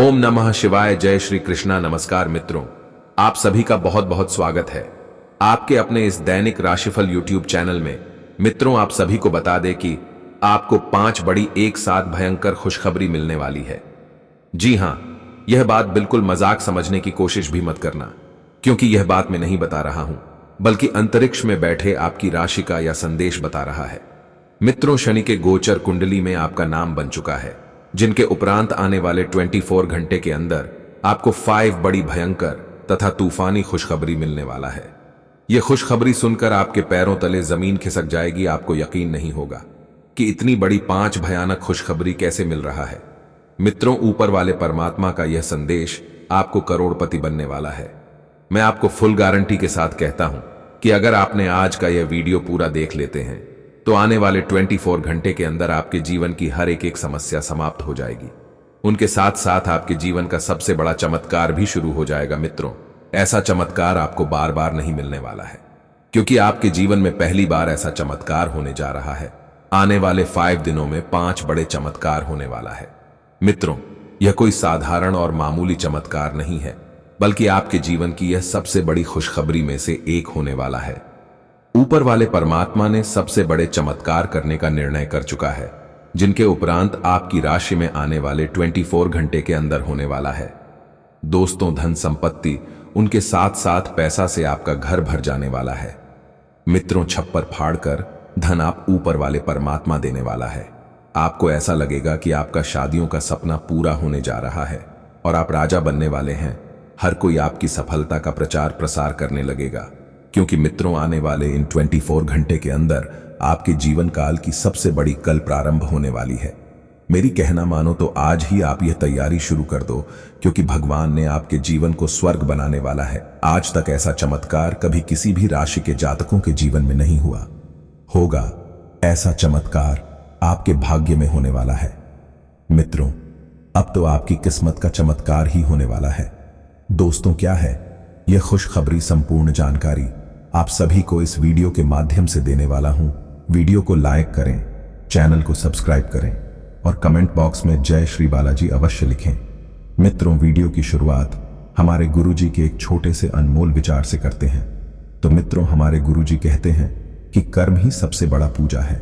ओम नमः शिवाय। जय श्री कृष्णा। नमस्कार मित्रों, आप सभी का बहुत बहुत स्वागत है आपके अपने इस दैनिक राशिफल यूट्यूब चैनल में। मित्रों, आप सभी को बता दें कि आपको 5 बड़ी एक साथ भयंकर खुशखबरी मिलने वाली है। जी हां, यह बात बिल्कुल मजाक समझने की कोशिश भी मत करना, क्योंकि यह बात मैं नहीं बता रहा हूं, बल्कि अंतरिक्ष में बैठे आपकी राशि का यह संदेश बता रहा है। मित्रों, शनि के गोचर कुंडली में आपका नाम बन चुका है, जिनके उपरांत आने वाले 24 घंटे के अंदर आपको 5 बड़ी भयंकर तथा तूफानी खुशखबरी मिलने वाला है। यह खुशखबरी सुनकर आपके पैरों तले जमीन खिसक जाएगी। आपको यकीन नहीं होगा कि इतनी बड़ी 5 भयानक खुशखबरी कैसे मिल रहा है। मित्रों, ऊपर वाले परमात्मा का यह संदेश आपको करोड़पति बनने वाला है। मैं आपको फुल गारंटी के साथ कहता हूं कि अगर आपने आज का यह वीडियो पूरा देख लेते हैं तो आने वाले 24 घंटे के अंदर आपके जीवन की हर एक समस्या समाप्त हो जाएगी। उनके साथ साथ आपके जीवन का सबसे बड़ा चमत्कार भी शुरू हो जाएगा। मित्रों, ऐसा चमत्कार आपको बार बार नहीं मिलने वाला है, क्योंकि आपके जीवन में पहली बार ऐसा चमत्कार होने जा रहा है। आने वाले 5 दिनों में 5 बड़े चमत्कार होने वाला है। मित्रों, यह कोई साधारण और मामूली चमत्कार नहीं है, बल्कि आपके जीवन की यह सबसे बड़ी खुशखबरी में से एक होने वाला है। ऊपर वाले परमात्मा ने सबसे बड़े चमत्कार करने का निर्णय कर चुका है, जिनके उपरांत आपकी राशि में आने वाले 24 घंटे के अंदर होने वाला है। दोस्तों, धन संपत्ति, उनके साथ साथ पैसा से आपका घर भर जाने वाला है। मित्रों, छप्पर फाड़कर धन आप ऊपर वाले परमात्मा देने वाला है। आपको ऐसा लगेगा कि आपका शादियों का सपना पूरा होने जा रहा है और आप राजा बनने वाले हैं। हर कोई आपकी सफलता का प्रचार प्रसार करने लगेगा, क्योंकि मित्रों, आने वाले इन 24 घंटे के अंदर आपके जीवन काल की सबसे बड़ी कल प्रारंभ होने वाली है। मेरी कहना मानो तो आज ही आप यह तैयारी शुरू कर दो, क्योंकि भगवान ने आपके जीवन को स्वर्ग बनाने वाला है। आज तक ऐसा चमत्कार कभी किसी भी राशि के जातकों के जीवन में नहीं हुआ होगा। ऐसा चमत्कार आपके भाग्य में होने वाला है। मित्रों, अब तो आपकी किस्मत का चमत्कार ही होने वाला है। दोस्तों, क्या है यह खुशखबरी? संपूर्ण जानकारी आप सभी को इस वीडियो के माध्यम से देने वाला हूं। वीडियो को लाइक करें, चैनल को सब्सक्राइब करें और कमेंट बॉक्स में जय श्री बालाजी अवश्य लिखें। मित्रों, वीडियो की शुरुआत हमारे गुरुजी के एक छोटे से अनमोल विचार से करते हैं। तो मित्रों, हमारे गुरुजी कहते हैं कि कर्म ही सबसे बड़ा पूजा है।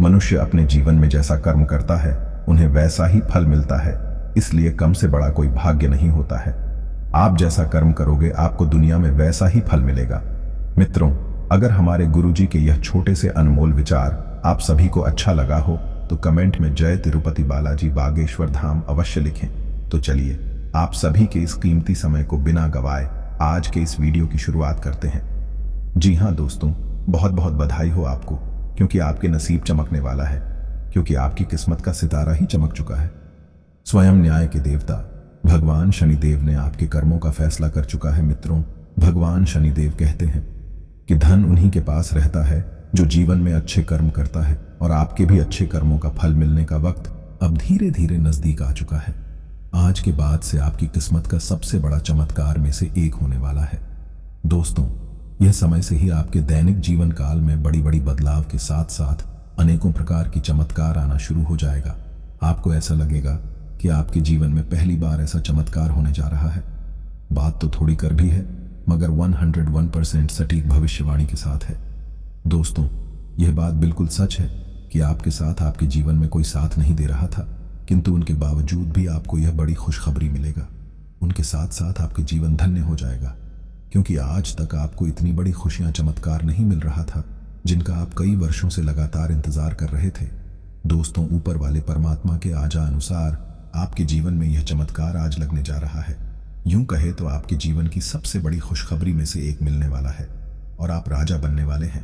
मनुष्य अपने जीवन में जैसा कर्म करता है उन्हें वैसा ही फल मिलता है, इसलिए कम से बड़ा कोई भाग्य नहीं होता है। आप जैसा कर्म करोगे आपको दुनिया में वैसा ही फल मिलेगा। मित्रों, अगर हमारे गुरुजी के यह छोटे से अनमोल विचार आप सभी को अच्छा लगा हो तो कमेंट में जय तिरुपति बालाजी बागेश्वर धाम अवश्य लिखें। तो चलिए, आप सभी के इस कीमती समय को बिना गवाए आज के इस वीडियो की शुरुआत करते हैं। जी हां दोस्तों, बहुत बहुत बधाई हो आपको, क्योंकि आपके नसीब चमकने वाला है, क्योंकि आपकी किस्मत का सितारा ही चमक चुका है। स्वयं न्याय के देवता भगवान शनिदेव ने आपके कर्मों का फैसला कर चुका है। मित्रों, भगवान शनिदेव कहते हैं कि धन उन्हीं के पास रहता है जो जीवन में अच्छे कर्म करता है, और आपके भी अच्छे कर्मों का फल मिलने का वक्त अब धीरे धीरे नजदीक आ चुका है। आज के बाद से आपकी किस्मत का सबसे बड़ा चमत्कार में से एक होने वाला है। दोस्तों, यह समय से ही आपके दैनिक जीवन काल में बड़ी बड़ी बदलाव के साथ साथ अनेकों प्रकार की चमत्कार आना शुरू हो जाएगा। आपको ऐसा लगेगा कि आपके जीवन में पहली बार ऐसा चमत्कार होने जा रहा है। बात तो थोड़ी कर भी है, मगर 101% सटीक भविष्यवाणी के साथ है। दोस्तों, यह बात बिल्कुल सच है कि आपके साथ आपके जीवन में कोई साथ नहीं दे रहा था, किंतु उनके बावजूद भी आपको यह बड़ी खुशखबरी मिलेगा। उनके साथ साथ आपके जीवन धन्य हो जाएगा, क्योंकि आज तक आपको इतनी बड़ी खुशियां चमत्कार नहीं मिल रहा था, जिनका आप कई वर्षों से लगातार इंतजार कर रहे थे। दोस्तों, ऊपर वाले परमात्मा के आजा अनुसार आपके जीवन में यह चमत्कार आज लगने जा रहा है। यूं कहे तो आपके जीवन की सबसे बड़ी खुशखबरी में से एक मिलने वाला है, और आप राजा बनने वाले हैं।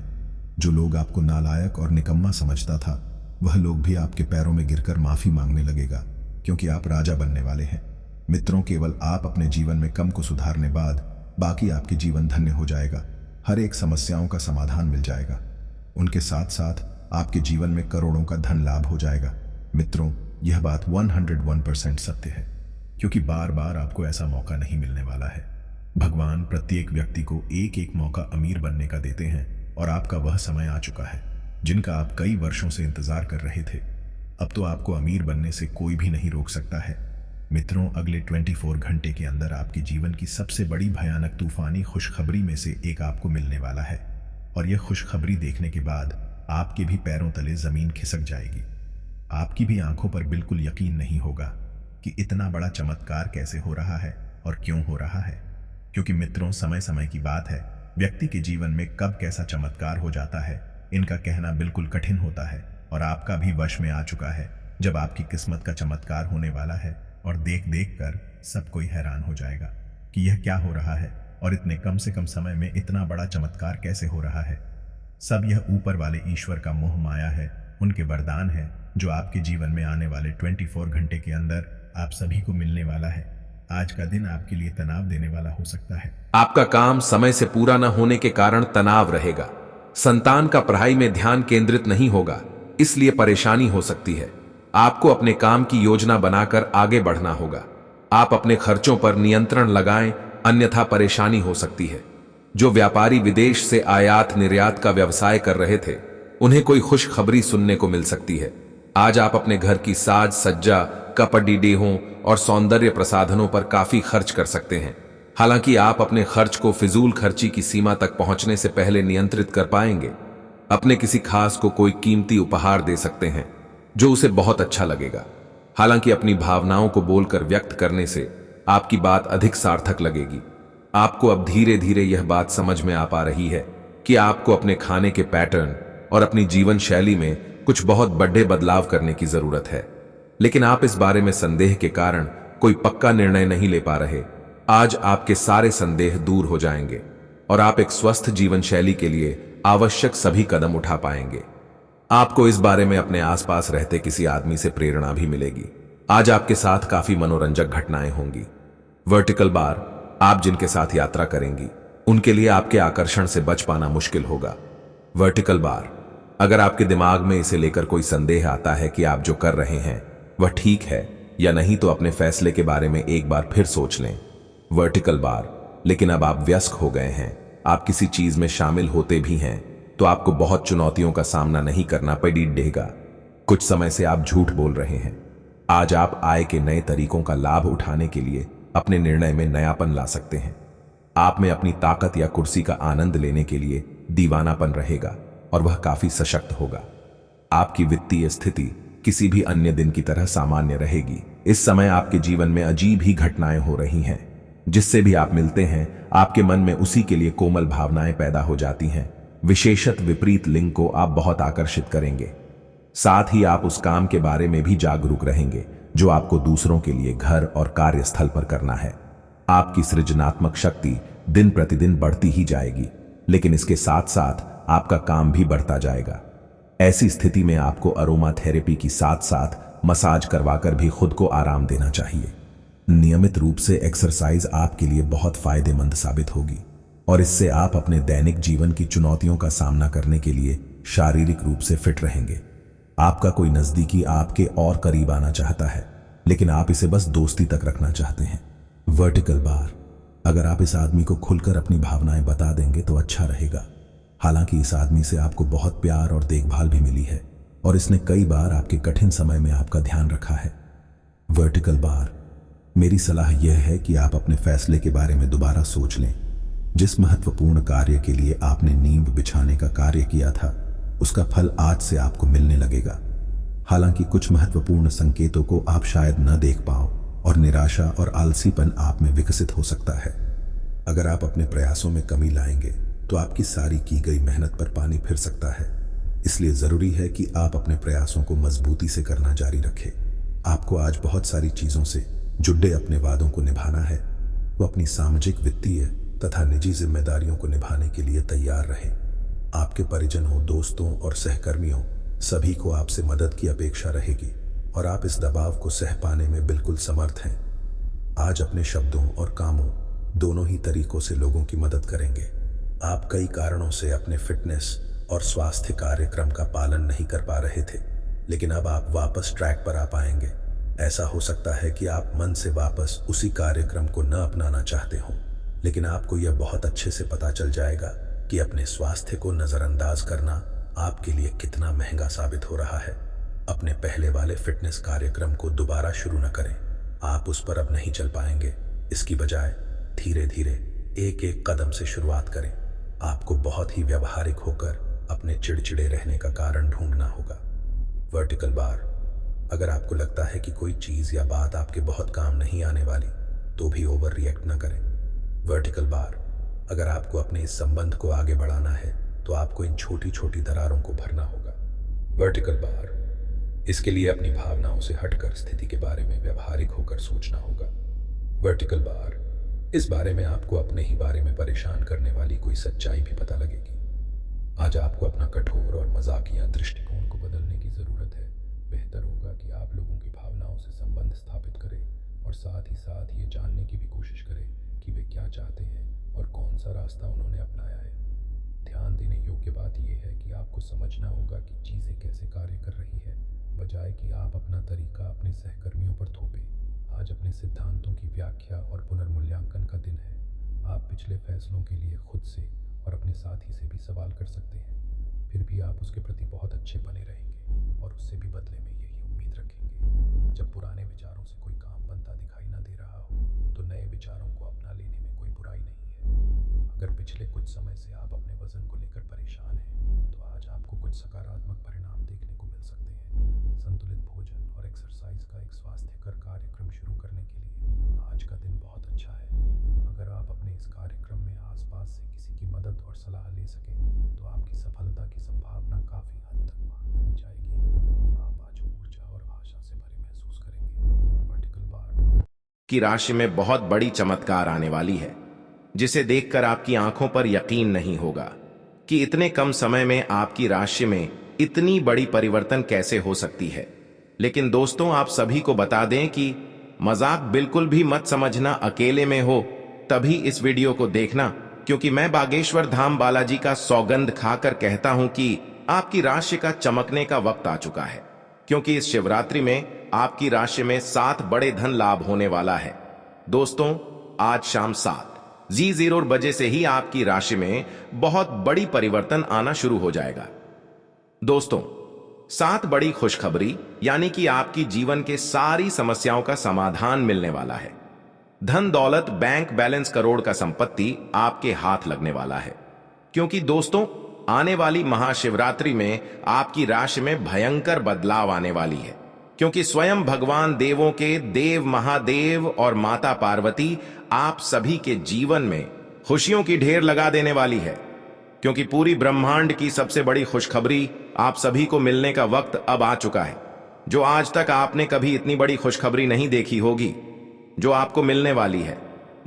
जो लोग आपको नालायक और निकम्मा समझता था, वह लोग भी आपके पैरों में गिरकर माफी मांगने लगेगा, क्योंकि आप राजा बनने वाले हैं। मित्रों, केवल आप अपने जीवन में कम को सुधारने बाद बाकी आपके जीवन धन्य हो जाएगा। हर एक समस्याओं का समाधान मिल जाएगा। उनके साथ साथ आपके जीवन में करोड़ों का धन लाभ हो जाएगा। मित्रों, यह बात 101% सत्य है, क्योंकि बार बार आपको ऐसा मौका नहीं मिलने वाला है। भगवान प्रत्येक व्यक्ति को एक एक मौका अमीर बनने का देते हैं, और आपका वह समय आ चुका है जिनका आप कई वर्षों से इंतजार कर रहे थे। अब तो आपको अमीर बनने से कोई भी नहीं रोक सकता है। मित्रों, अगले 24 घंटे के अंदर आपके जीवन की सबसे बड़ी भयानक तूफानी खुशखबरी में से एक आपको मिलने वाला है। और यह खुशखबरी देखने के बाद आपके भी पैरों तले जमीन खिसक जाएगी। आपकी भी आंखों पर बिल्कुल यकीन नहीं होगा कि इतना बड़ा चमत्कार कैसे हो रहा है और क्यों हो रहा है। क्योंकि मित्रों, समय समय की बात है, व्यक्ति के जीवन में कब कैसा चमत्कार हो जाता है इनका कहना बिल्कुल कठिन होता है। और आपका भी वश में आ चुका है जब आपकी किस्मत का चमत्कार होने वाला है और देख देख कर सब कोई हैरान हो जाएगा कि यह क्या हो रहा है और इतने कम से कम समय में इतना बड़ा चमत्कार कैसे हो रहा है। सब यह ऊपर वाले ईश्वर का मोह माया है, उनके वरदान है जो आपके जीवन में आने वाले 24 घंटे के अंदर आप सभी को मिलने वाला है। आज का दिन आपके लिए तनाव देने वाला हो सकता है। आपका काम समय से पूरा न होने के कारण तनाव रहेगा। संतान का पढ़ाई में ध्यान केंद्रित नहीं होगा, इसलिए परेशानी हो सकती है। आपको अपने काम की योजना बनाकर आगे बढ़ना होगा। आप अपने खर्चों पर नियंत्रण लगाएं, अन्यथा परेशानी हो सकती है। जो व्यापारी विदेश से आयात निर्यात का व्यवसाय कर रहे थे, उन्हें कोई खुशखबरी सुनने को मिल सकती है। आज आप अपने घर की साज सज्जा, कपड़ी डेहों और सौंदर्य प्रसाधनों पर काफी खर्च कर सकते हैं। हालांकि आप अपने खर्च को फिजूल खर्ची की सीमा तक पहुंचने से पहले नियंत्रित कर पाएंगे। अपने किसी खास को कोई कीमती उपहार दे सकते हैं जो उसे बहुत अच्छा लगेगा। हालांकि अपनी भावनाओं को बोलकर व्यक्त करने से आपकी बात अधिक सार्थक लगेगी। आपको अब धीरे धीरे यह बात समझ में आ पा रही है कि आपको अपने खाने के पैटर्न और अपनी जीवन शैली में कुछ बहुत बड़े बदलाव करने की जरूरत है, लेकिन आप इस बारे में संदेह के कारण कोई पक्का निर्णय नहीं ले पा रहे। आज आपके सारे संदेह दूर हो जाएंगे और आप एक स्वस्थ जीवन शैली के लिए आवश्यक सभी कदम उठा पाएंगे। आपको इस बारे में अपने आसपास रहते किसी आदमी से प्रेरणा भी मिलेगी। आज आपके साथ काफी मनोरंजक घटनाएं होंगी। वर्टिकल बार, आप जिनके साथ यात्रा करेंगी उनके लिए आपके आकर्षण से बच पाना मुश्किल होगा। वर्टिकल बार, अगर आपके दिमाग में इसे लेकर कोई संदेह आता है कि आप जो कर रहे हैं वह ठीक है या नहीं, तो अपने फैसले के बारे में एक बार फिर सोच लें। वर्टिकल बार, लेकिन अब आप व्यस्त हो गए हैं, आप किसी चीज में शामिल होते भी हैं तो आपको बहुत चुनौतियों का सामना नहीं करना पड़ेगा। कुछ समय से आप झूठ बोल रहे हैं। आज आप आय के नए तरीकों का लाभ उठाने के लिए अपने निर्णय में नयापन ला सकते हैं। आप में अपनी ताकत या कुर्सी का आनंद लेने के लिए दीवानापन रहेगा और वह काफी सशक्त होगा। आपकी वित्तीय स्थिति किसी भी अन्य दिन की तरह सामान्य रहेगी। इस समय आपके जीवन में अजीब ही घटनाएं हो रही हैं। जिससे भी आप मिलते हैं आपके मन में उसी के लिए कोमल भावनाएं पैदा हो जाती हैं। विशेषत विपरीत लिंग को आप बहुत आकर्षित करेंगे। साथ ही आप उस काम के बारे में भी जागरूक रहेंगे जो आपको दूसरों के लिए घर और कार्यस्थल पर करना है। आपकी सृजनात्मक शक्ति दिन प्रतिदिन बढ़ती ही जाएगी, लेकिन इसके साथ साथ आपका काम भी बढ़ता जाएगा। ऐसी स्थिति में आपको अरोमा थेरेपी की साथ साथ मसाज करवाकर भी खुद को आराम देना चाहिए। नियमित रूप से एक्सरसाइज आपके लिए बहुत फायदेमंद साबित होगी और इससे आप अपने दैनिक जीवन की चुनौतियों का सामना करने के लिए शारीरिक रूप से फिट रहेंगे। आपका कोई नजदीकी आपके और करीब आना चाहता है, लेकिन आप इसे बस दोस्ती तक रखना चाहते हैं। वर्टिकल बार, अगर आप इस आदमी को खुलकर अपनी भावनाएं बता देंगे तो अच्छा रहेगा। हालांकि इस आदमी से आपको बहुत प्यार और देखभाल भी मिली है और इसने कई बार आपके कठिन समय में आपका ध्यान रखा है। वर्टिकल बार, मेरी सलाह यह है कि आप अपने फैसले के बारे में दोबारा सोच लें। जिस महत्वपूर्ण कार्य के लिए आपने नींव बिछाने का कार्य किया था उसका फल आज से आपको मिलने लगेगा। हालांकि कुछ महत्वपूर्ण संकेतों को आप शायद न देख पाओ और निराशा और आलसीपन आप में विकसित हो सकता है। अगर आप अपने प्रयासों में कमी लाएंगे तो आपकी सारी की गई मेहनत पर पानी फिर सकता है। इसलिए जरूरी है कि आप अपने प्रयासों को मजबूती से करना जारी रखें। आपको आज बहुत सारी चीजों से जुड़े अपने वादों को निभाना है। वो अपनी सामाजिक, वित्तीय तथा निजी जिम्मेदारियों को निभाने के लिए तैयार रहें। आपके परिजनों, दोस्तों और सहकर्मियों सभी को आपसे मदद की अपेक्षा रहेगी और आप इस दबाव को सह पाने में बिल्कुल समर्थ हैं। आज अपने शब्दों और कामों दोनों ही तरीकों से लोगों की मदद करेंगे। आप कई कारणों से अपने फिटनेस और स्वास्थ्य कार्यक्रम का पालन नहीं कर पा रहे थे, लेकिन अब आप वापस ट्रैक पर आ पाएंगे। ऐसा हो सकता है कि आप मन से वापस उसी कार्यक्रम को न अपनाना चाहते हो, लेकिन आपको यह बहुत अच्छे से पता चल जाएगा कि अपने स्वास्थ्य को नजरअंदाज करना आपके लिए कितना महंगा साबित हो रहा है। अपने पहले वाले फिटनेस कार्यक्रम को दोबारा शुरू न करें। आप उस पर अब नहीं चल पाएंगे। इसकी बजाय धीरे धीरे एक एक कदम से शुरुआत करें। आपको बहुत ही व्यवहारिक होकर अपने चिड़चिड़े रहने का कारण ढूंढना होगा। वर्टिकल बार, अगर आपको लगता है कि कोई चीज या बात आपके बहुत काम नहीं आने वाली, तो भी ओवर रिएक्ट ना करें। वर्टिकल बार, अगर आपको अपने इस संबंध को आगे बढ़ाना है तो आपको इन छोटी छोटी दरारों को भरना होगा। वर्टिकल बार, इसके लिए अपनी भावनाओं से हटकर स्थिति के बारे में व्यवहारिक होकर सोचना होगा। वर्टिकल बार, इस बारे में आपको अपने ही बारे में परेशान करने वाली कोई सच्चाई भी पता लगेगी। आज आपको अपना कठोर और मजाकिया दृष्टिकोण को बदलने की जरूरत है। बेहतर होगा कि आप लोगों की भावनाओं से संबंध स्थापित करें और साथ ही साथ ये जानने की भी कोशिश करें कि वे क्या चाहते हैं और कौन सा रास्ता उन्होंने अपनाया है। ध्यान देने योग्य बात यह है कि आपको समझना होगा कि चीज़ें कैसे कार्य कर रही है, बजाय कि आप अपना तरीका अपने सहकर्मियों पर थोपें। आज अपने सिद्धांतों की व्याख्या और पुनर्मूल्यांकन का दिन है। आप पिछले फैसलों के लिए खुद से और अपने साथी से भी सवाल कर सकते हैं। फिर भी आप उसके प्रति बहुत अच्छे बने रहेंगे और उससे भी बदले में यही उम्मीद रखेंगे। जब पुराने विचारों से कोई काम बनता दिखाई ना दे रहा हो, तो नए विचारों को अपना लेने में कोई बुराई नहीं है। अगर पिछले कुछ समय से आप अपने वजन को लेकर परेशान हैं, तो आज आपको कुछ सकारात्मक परिणाम देखने को मिल सकते हैं। संतुलित भोजन और एक्सरसाइज का एक स्वास्थ्यकर कार्यक्रम शुरू करने के लिए आज का दिन बहुत अच्छा है। अगर आप अपने इस कार्यक्रम में आसपास से किसी की मदद और सलाह ले सकें, तो आपकी सफलता की संभावना काफी हद तक बढ़ जाएगी। आप आज ऊर्जा और आशा से भरे महसूस करेंगे। वर्टिकल बार की राशि में बहुत बड़ी चमत्कार आने वाली है, जिसे देखकर आपकी आंखों पर यकीन नहीं होगा कि इतने कम समय में आपकी राशि में इतनी बड़ी परिवर्तन कैसे हो सकती है। लेकिन दोस्तों, आप सभी को बता दें कि मजाक बिल्कुल भी मत समझना। अकेले में हो तभी इस वीडियो को देखना, क्योंकि मैं बागेश्वर धाम बालाजी का सौगंध खाकर कहता हूं कि आपकी राशि का चमकने का वक्त आ चुका है। क्योंकि इस शिवरात्रि में आपकी राशि में 7 बड़े धन लाभ होने वाला है। दोस्तों, आज शाम 7:00 बजे से ही आपकी राशि में बहुत बड़ी परिवर्तन आना शुरू हो जाएगा। दोस्तों, 7 बड़ी खुशखबरी, यानी कि आपकी जीवन के सारी समस्याओं का समाधान मिलने वाला है। धन दौलत, बैंक बैलेंस, करोड़ का संपत्ति आपके हाथ लगने वाला है। क्योंकि दोस्तों, आने वाली महाशिवरात्रि में आपकी राशि में भयंकर बदलाव आने वाली है। क्योंकि स्वयं भगवान देवों के देव महादेव और माता पार्वती आप सभी के जीवन में खुशियों की ढेर लगा देने वाली है। क्योंकि पूरी ब्रह्मांड की सबसे बड़ी खुशखबरी आप सभी को मिलने का वक्त अब आ चुका है। जो आज तक आपने कभी इतनी बड़ी खुशखबरी नहीं देखी होगी, जो आपको मिलने वाली है।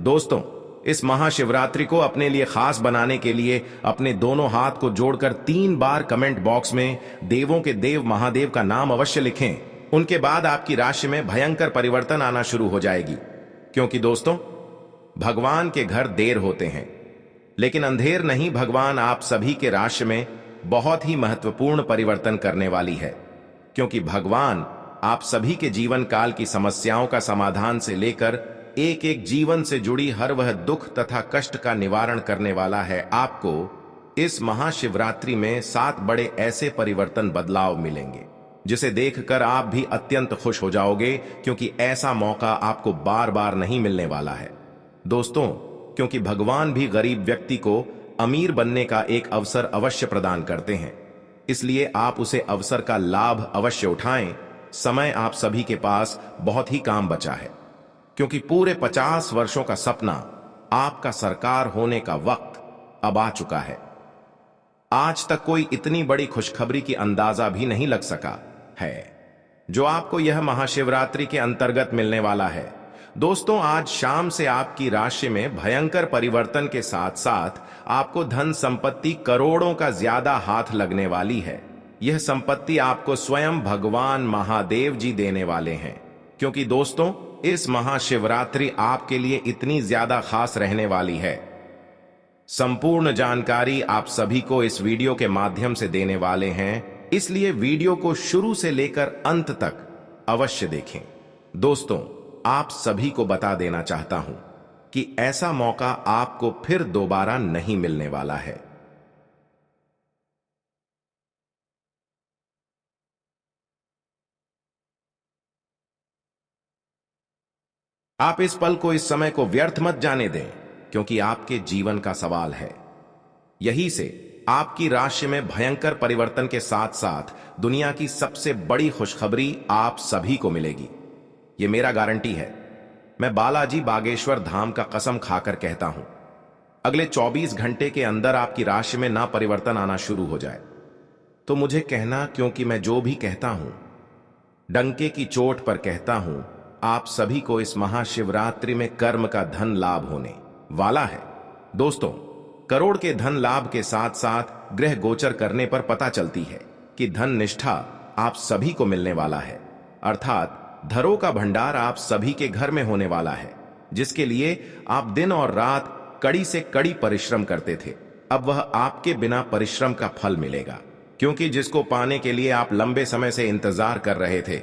दोस्तों, इस महाशिवरात्रि को अपने लिए खास बनाने के लिए अपने दोनों हाथ को जोड़कर 3 बार कमेंट बॉक्स में देवों के देव महादेव का नाम अवश्य लिखें। उनके बाद आपकी राशि में भयंकर परिवर्तन आना शुरू हो जाएगी। क्योंकि दोस्तों, भगवान के घर देर होते हैं, लेकिन अंधेर नहीं। भगवान आप सभी के राशि में बहुत ही महत्वपूर्ण परिवर्तन करने वाली है। क्योंकि भगवान आप सभी के जीवन काल की समस्याओं का समाधान से लेकर एक एक जीवन से जुड़ी हर वह दुख तथा कष्ट का निवारण करने वाला है। आपको इस महाशिवरात्रि में 7 बड़े ऐसे परिवर्तन बदलाव मिलेंगे, जिसे देखकर आप भी अत्यंत खुश हो जाओगे। क्योंकि ऐसा मौका आपको बार बार नहीं मिलने वाला है। दोस्तों, क्योंकि भगवान भी गरीब व्यक्ति को अमीर बनने का एक अवसर अवश्य प्रदान करते हैं, इसलिए आप उसे अवसर का लाभ अवश्य उठाएं। समय आप सभी के पास बहुत ही काम बचा है। क्योंकि पूरे 50 वर्षों का सपना आपका सरकार होने का वक्त अब आ चुका है। आज तक कोई इतनी बड़ी खुशखबरी की अंदाजा भी नहीं लग सका है, जो आपको यह महाशिवरात्रि के अंतर्गत मिलने वाला है। दोस्तों, आज शाम से आपकी राशि में भयंकर परिवर्तन के साथ साथ आपको धन संपत्ति करोड़ों का ज्यादा हाथ लगने वाली है। यह संपत्ति आपको स्वयं भगवान महादेव जी देने वाले हैं। क्योंकि दोस्तों, इस महाशिवरात्रि आपके लिए इतनी ज्यादा खास रहने वाली है। संपूर्ण जानकारी आप सभी को इस वीडियो के माध्यम से देने वाले हैं, इसलिए वीडियो को शुरू से लेकर अंत तक अवश्य देखें। दोस्तों, आप सभी को बता देना चाहता हूं कि ऐसा मौका आपको फिर दोबारा नहीं मिलने वाला है। आप इस पल को, इस समय को व्यर्थ मत जाने दें, क्योंकि आपके जीवन का सवाल है। यही से आपकी राशि में भयंकर परिवर्तन के साथ साथ दुनिया की सबसे बड़ी खुशखबरी आप सभी को मिलेगी। ये मेरा गारंटी है। मैं बालाजी बागेश्वर धाम का कसम खाकर कहता हूं, अगले 24 घंटे के अंदर आपकी राशि में ना परिवर्तन आना शुरू हो जाए तो मुझे कहना, क्योंकि मैं जो भी कहता हूं डंके की चोट पर कहता हूं। आप सभी को इस महाशिवरात्रि में कर्म का धन लाभ होने वाला है। दोस्तों, करोड़ के धन लाभ के साथ साथ ग्रह गोचर करने पर पता चलती है कि धन निष्ठा आप सभी को मिलने वाला है, अर्थात धरों का भंडार आप सभी के घर में होने वाला है, जिसके लिए आप दिन और रात कड़ी से कड़ी परिश्रम करते थे। अब वह आपके बिना परिश्रम का फल मिलेगा, क्योंकि जिसको पाने के लिए आप लंबे समय से इंतजार कर रहे थे,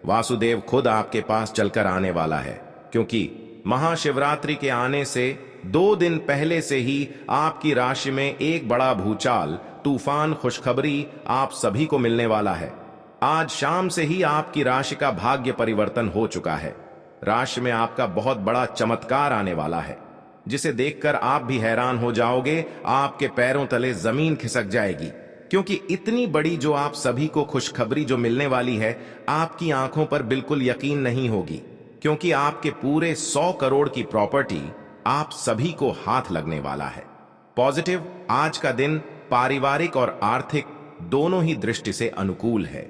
वासुदेव खुद आपके पास चलकर आने वाला है। क्योंकि महाशिवरात्रि के आने से 2 दिन पहले से ही आपकी राशि में एक बड़ा भूचाल, तूफान, खुशखबरी आप सभी को मिलने वाला है। आज शाम से ही आपकी राशि का भाग्य परिवर्तन हो चुका है। राशि में आपका बहुत बड़ा चमत्कार आने वाला है, जिसे देखकर आप भी हैरान हो जाओगे। आपके पैरों तले जमीन खिसक जाएगी, क्योंकि इतनी बड़ी जो आप सभी को खुशखबरी जो मिलने वाली है, आपकी आंखों पर बिल्कुल यकीन नहीं होगी, क्योंकि आपके पूरे 100 करोड़ की प्रॉपर्टी आप सभी को हाथ लगने वाला है। पॉजिटिव, आज का दिन पारिवारिक और आर्थिक दोनों ही दृष्टि से अनुकूल है।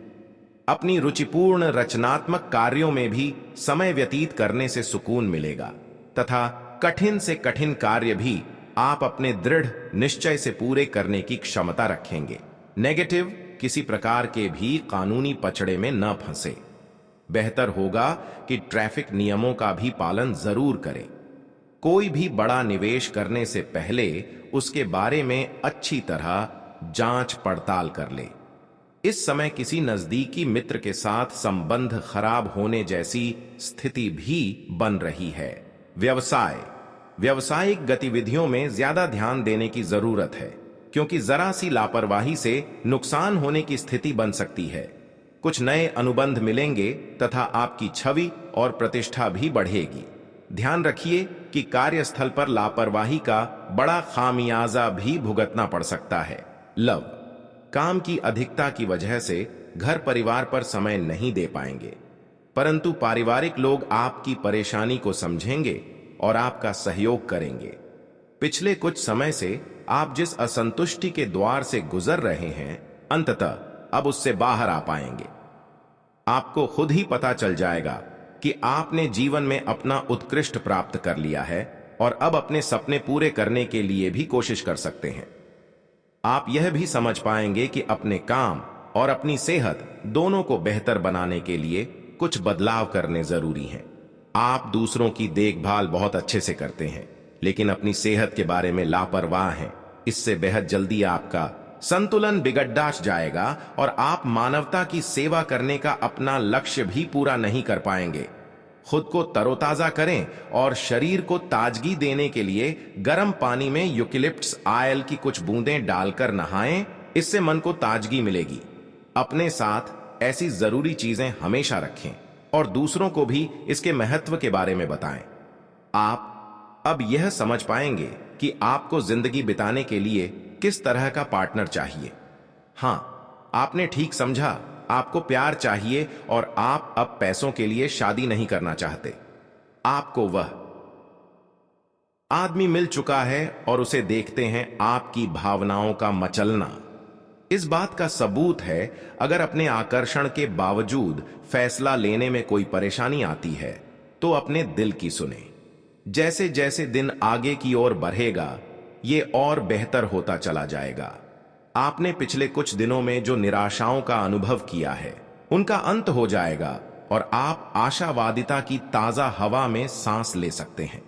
अपनी रुचिपूर्ण रचनात्मक कार्यों में भी समय व्यतीत करने से सुकून मिलेगा तथा कठिन से कठिन कार्य भी आप अपने दृढ़ निश्चय से पूरे करने की क्षमता रखेंगे। नेगेटिव, किसी प्रकार के भी कानूनी पचड़े में न फंसे। बेहतर होगा कि ट्रैफिक नियमों का भी पालन जरूर करें। कोई भी बड़ा निवेश करने से पहले उसके बारे में अच्छी तरह जांच पड़ताल कर ले। इस समय किसी नजदीकी मित्र के साथ संबंध खराब होने जैसी स्थिति भी बन रही है। व्यवसाय, व्यावसायिक गतिविधियों में ज्यादा ध्यान देने की जरूरत है, क्योंकि जरा सी लापरवाही से नुकसान होने की स्थिति बन सकती है। कुछ नए अनुबंध मिलेंगे तथा आपकी छवि और प्रतिष्ठा भी बढ़ेगी। ध्यान रखिए कि कार्यस्थल पर लापरवाही का बड़ा खामियाजा भी भुगतना पड़ सकता है। लव, काम की अधिकता की वजह से घर परिवार पर समय नहीं दे पाएंगे, परंतु पारिवारिक लोग आपकी परेशानी को समझेंगे और आपका सहयोग करेंगे। पिछले कुछ समय से आप जिस असंतुष्टि के द्वार से गुजर रहे हैं, अंततः अब उससे बाहर आ पाएंगे। आपको खुद ही पता चल जाएगा कि आपने जीवन में अपना उत्कृष्ट प्राप्त कर लिया है और अब अपने सपने पूरे करने के लिए भी कोशिश कर सकते हैं। आप यह भी समझ पाएंगे कि अपने काम और अपनी सेहत दोनों को बेहतर बनाने के लिए कुछ बदलाव करने जरूरी हैं। आप दूसरों की देखभाल बहुत अच्छे से करते हैं, लेकिन अपनी सेहत के बारे में लापरवाह हैं। इससे बेहद जल्दी आपका संतुलन बिगड़ जाएगा और आप मानवता की सेवा करने का अपना लक्ष्य भी पूरा नहीं कर पाएंगे। खुद को तरोताजा करें और शरीर को ताजगी देने के लिए गर्म पानी में यूकेलिप्टस ऑयल की कुछ बूंदें डालकर नहाएं। इससे मन को ताजगी मिलेगी। अपने साथ ऐसी जरूरी चीजें हमेशा रखें और दूसरों को भी इसके महत्व के बारे में बताएं। आप अब यह समझ पाएंगे कि आपको जिंदगी बिताने के लिए किस तरह का पार्टनर चाहिए। हां, आपने ठीक समझा, आपको प्यार चाहिए और आप अब पैसों के लिए शादी नहीं करना चाहते। आपको वह आदमी मिल चुका है और उसे देखते हैं आपकी भावनाओं का मचलना। इस बात का सबूत है, अगर अपने आकर्षण के बावजूद फैसला लेने में कोई परेशानी आती है तो अपने दिल की सुने। जैसे जैसे दिन आगे की ओर बढ़ेगा, ये और बेहतर होता चला जाएगा। आपने पिछले कुछ दिनों में जो निराशाओं का अनुभव किया है, उनका अंत हो जाएगा और आप आशावादिता की ताजा हवा में सांस ले सकते हैं।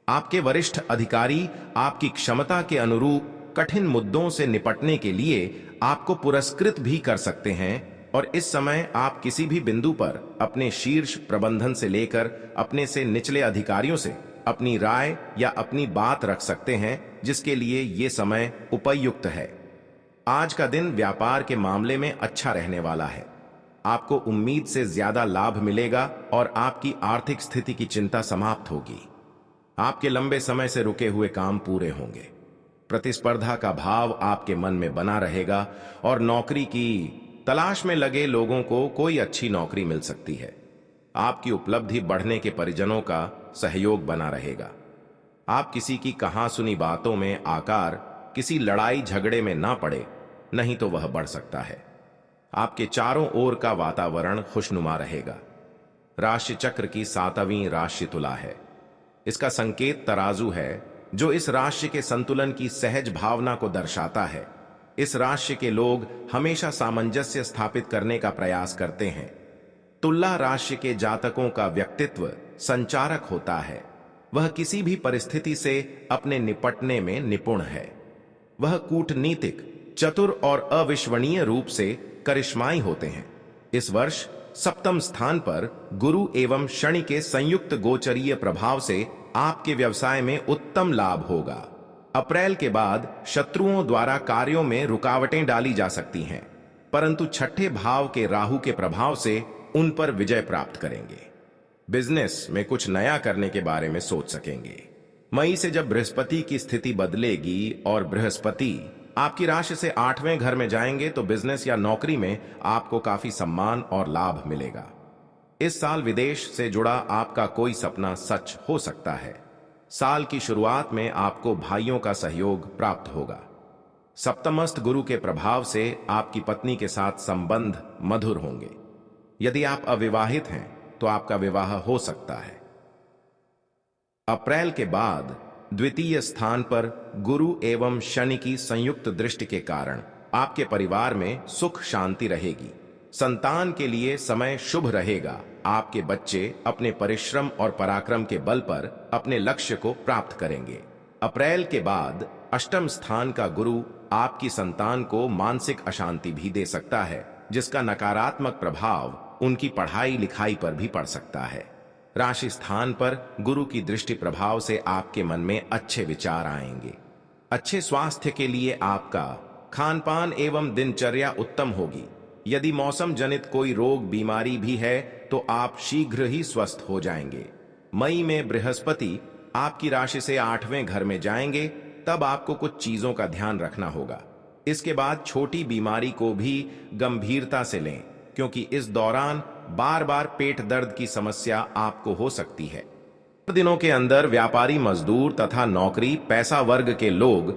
आपके वरिष्ठ अधिकारी आपकी क्षमता के अनुरूप कठिन मुद्दों से निपटने के लिए आपको पुरस्कृत भी कर सकते हैं और इस समय आप किसी भी बिंदु पर अपने शीर्ष प्रबंधन से लेकर अपने से निचले अधिकारियों से अपनी राय या अपनी बात रख सकते हैं, जिसके लिए ये समय उपयुक्त है। आज का दिन व्यापार के मामले में अच्छा रहने वाला है। आपको उम्मीद से ज्यादा लाभ मिलेगा और आपकी आर्थिक स्थिति की चिंता समाप्त होगी। आपके लंबे समय से रुके हुए काम पूरे होंगे। प्रतिस्पर्धा का भाव आपके मन में बना रहेगा और नौकरी की तलाश में लगे लोगों को कोई अच्छी नौकरी मिल सकती है। आपकी उपलब्धि बढ़ने के परिजनों का सहयोग बना रहेगा। आप किसी की कहां सुनी बातों में आकर किसी लड़ाई झगड़े में ना पड़े, नहीं तो वह बढ़ सकता है। आपके चारों ओर का वातावरण खुशनुमा रहेगा। राशि चक्र की 7वीं राशि तुला है। इसका संकेत तराजू है, जो इस राशि के संतुलन की सहज भावना को दर्शाता है। इस राशि के लोग हमेशा सामंजस्य स्थापित करने का प्रयास करते हैं। तुला राशि के जातकों का व्यक्तित्व संचारक होता है। वह किसी भी परिस्थिति से अपने निपटने में निपुण है। वह कूटनीतिक, चतुर और अविश्वसनीय रूप से करिश्माई होते हैं। इस वर्ष 7वें स्थान पर गुरु एवं शनि के संयुक्त गोचरीय प्रभाव से आपके व्यवसाय में उत्तम लाभ होगा। अप्रैल के बाद शत्रुओं द्वारा कार्यों में रुकावटें डाली जा सकती हैं, परंतु छठे भाव के राहु के प्रभाव से उन पर विजय प्राप्त करेंगे। बिजनेस में कुछ नया करने के बारे में सोच सकेंगे। मई से जब बृहस्पति की स्थिति बदलेगी और बृहस्पति आपकी राशि से 8वें घर में जाएंगे, तो बिजनेस या नौकरी में आपको काफी सम्मान और लाभ मिलेगा। इस साल विदेश से जुड़ा आपका कोई सपना सच हो सकता है। साल की शुरुआत में आपको भाइयों का सहयोग प्राप्त होगा। सप्तमस्थ गुरु के प्रभाव से आपकी पत्नी के साथ संबंध मधुर होंगे। यदि आप अविवाहित हैं तो आपका विवाह हो सकता है। अप्रैल के बाद द्वितीय स्थान पर गुरु एवं शनि की संयुक्त दृष्टि के कारण आपके परिवार में सुख शांति रहेगी। संतान के लिए समय शुभ रहेगा। आपके बच्चे अपने परिश्रम और पराक्रम के बल पर अपने लक्ष्य को प्राप्त करेंगे। अप्रैल के बाद 8वें स्थान का गुरु आपकी संतान को मानसिक अशांति भी दे सकता है, जिसका नकारात्मक प्रभाव उनकी पढ़ाई लिखाई पर भी पड़ सकता है। राशि स्थान पर गुरु की दृष्टि प्रभाव से आपके मन में अच्छे विचार आएंगे। अच्छे स्वास्थ्य के लिए आपका खान पान एवं दिनचर्या उत्तम होगी। यदि मौसम जनित कोई रोग बीमारी भी है तो आप शीघ्र ही स्वस्थ हो जाएंगे। मई में बृहस्पति आपकी राशि से 8वें घर में जाएंगे, तब आपको कुछ चीजों का ध्यान रखना होगा। इसके बाद छोटी बीमारी को भी गंभीरता से लें, क्योंकि इस दौरान बार बार पेट दर्द की समस्या आपको हो सकती है। दिनों के अंदर व्यापारी, मजदूर तथा नौकरी पैसा वर्ग के लोग